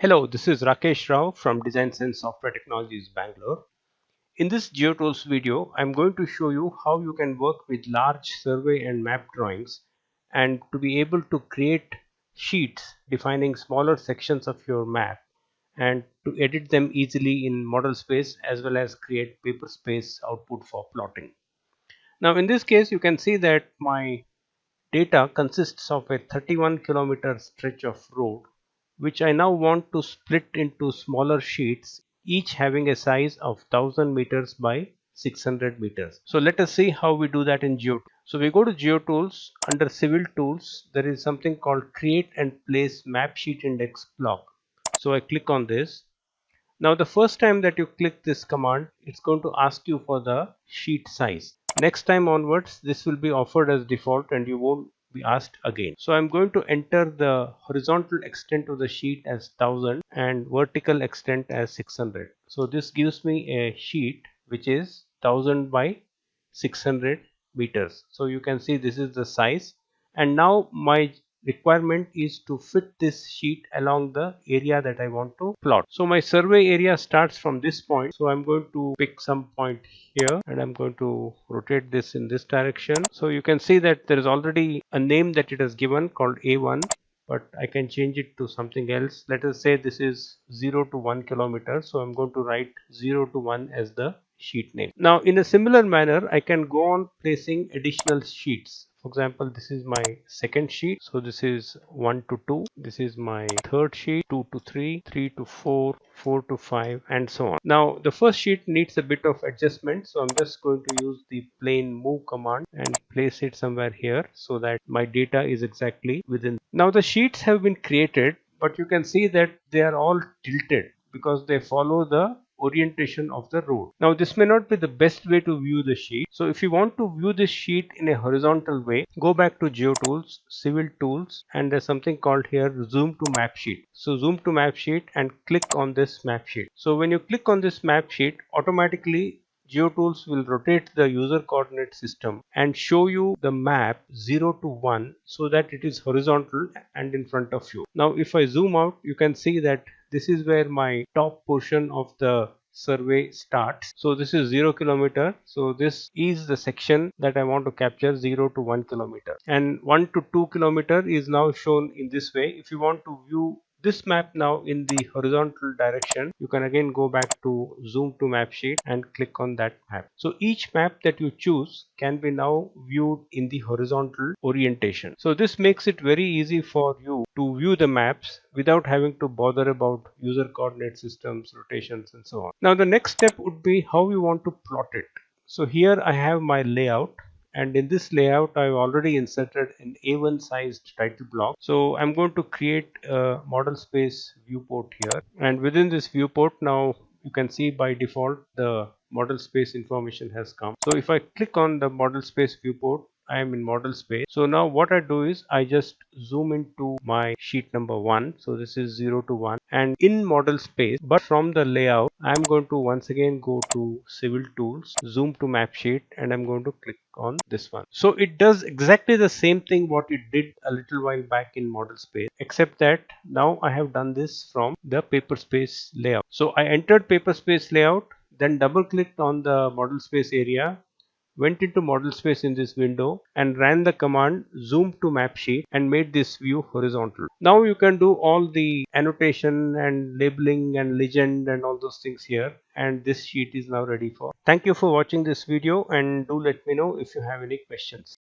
Hello, this is Rakesh Rao from DesignSense Software Technologies, Bangalore. In this GeoTools video, I'm going to show you how you can work with large survey and map drawings and to be able to create sheets defining smaller sections of your map and to edit them easily in model space as well as create paper space output for plotting. Now in this case, you can see that my data consists of a 31-kilometer stretch of road, which I now want to split into smaller sheets, each having a size of 1000 meters by 600 meters. So let us see how we do that in GeoTools. So we go to GeoTools. Under Civil Tools, there is something called Create and Place Map Sheet Index block. So I click on this. Now the first time that you click this command, it's going to ask you for the sheet size. Next time onwards, this will be offered as default and you won't be asked again. So I'm going to enter the horizontal extent of the sheet as 1000 and vertical extent as 600. So this gives me a sheet which is 1000 by 600 meters. So you can see this is the size, and now my requirement is to fit this sheet along the area that I want to plot. So my survey area starts from this point, so I'm going to pick some point here and I'm going to rotate this in this direction. So you can see that there is already a name that it has given called A1, but I can change it to something else. Let us say this is 0 to 1 kilometer, so I'm going to write 0 to 1 as the sheet name. Now in a similar manner, I can go on placing additional sheets. For example, this is my second sheet, so this is 1 to 2. This is my third sheet, 2 to 3, 3 to 4, 4 to 5, and so on. Now the first sheet needs a bit of adjustment, so I'm just going to use the plain move command and place it somewhere here so that my data is exactly within. Now the sheets have been created, but you can see that they are all tilted because they follow the orientation of the road. Now this may not be the best way to view the sheet. So if you want to view this sheet in a horizontal way, go back to GeoTools, Civil Tools, and there's something called here Zoom to Map Sheet. So zoom to map sheet and click on this map sheet. So when you click on this map sheet, automatically GeoTools will rotate the user coordinate system and show you the map 0 to 1 so that it is horizontal and in front of you. Now if I zoom out, you can see that this is where my top portion of the survey starts. So this is 0 kilometer. So this is the section that I want to capture, 0 to 1 kilometer. And 1 to 2 kilometer is now shown in this way. If you want to view this map now in the horizontal direction, you can again go back to zoom to map sheet and click on that map. So each map that you choose can be now viewed in the horizontal orientation. So this makes it very easy for you to view the maps without having to bother about user coordinate systems, rotations, and so on. Now the next step would be how you want to plot it. So here I have my layout, and in this layout I've already inserted an A1 sized title block. So I'm going to create a model space viewport here, and within this viewport now you can see by default the model space information has come. So if I click on the model space viewport, I am in model space. So now what I do is I just zoom into my sheet number 1. So this is 0 to 1 and in model space, but from the layout I'm going to once again go to Civil Tools, zoom to map sheet, and I'm going to click on this one. So it does exactly the same thing what it did a little while back in model space, except that now I have done this from the paper space layout. So I entered paper space layout, then double clicked on the model space area, went into model space in this window and ran the command zoom to map sheet and made this view horizontal. Now you can do all the annotation and labeling and legend and all those things here, and this sheet is now ready for. Thank you for watching this video, and do let me know if you have any questions.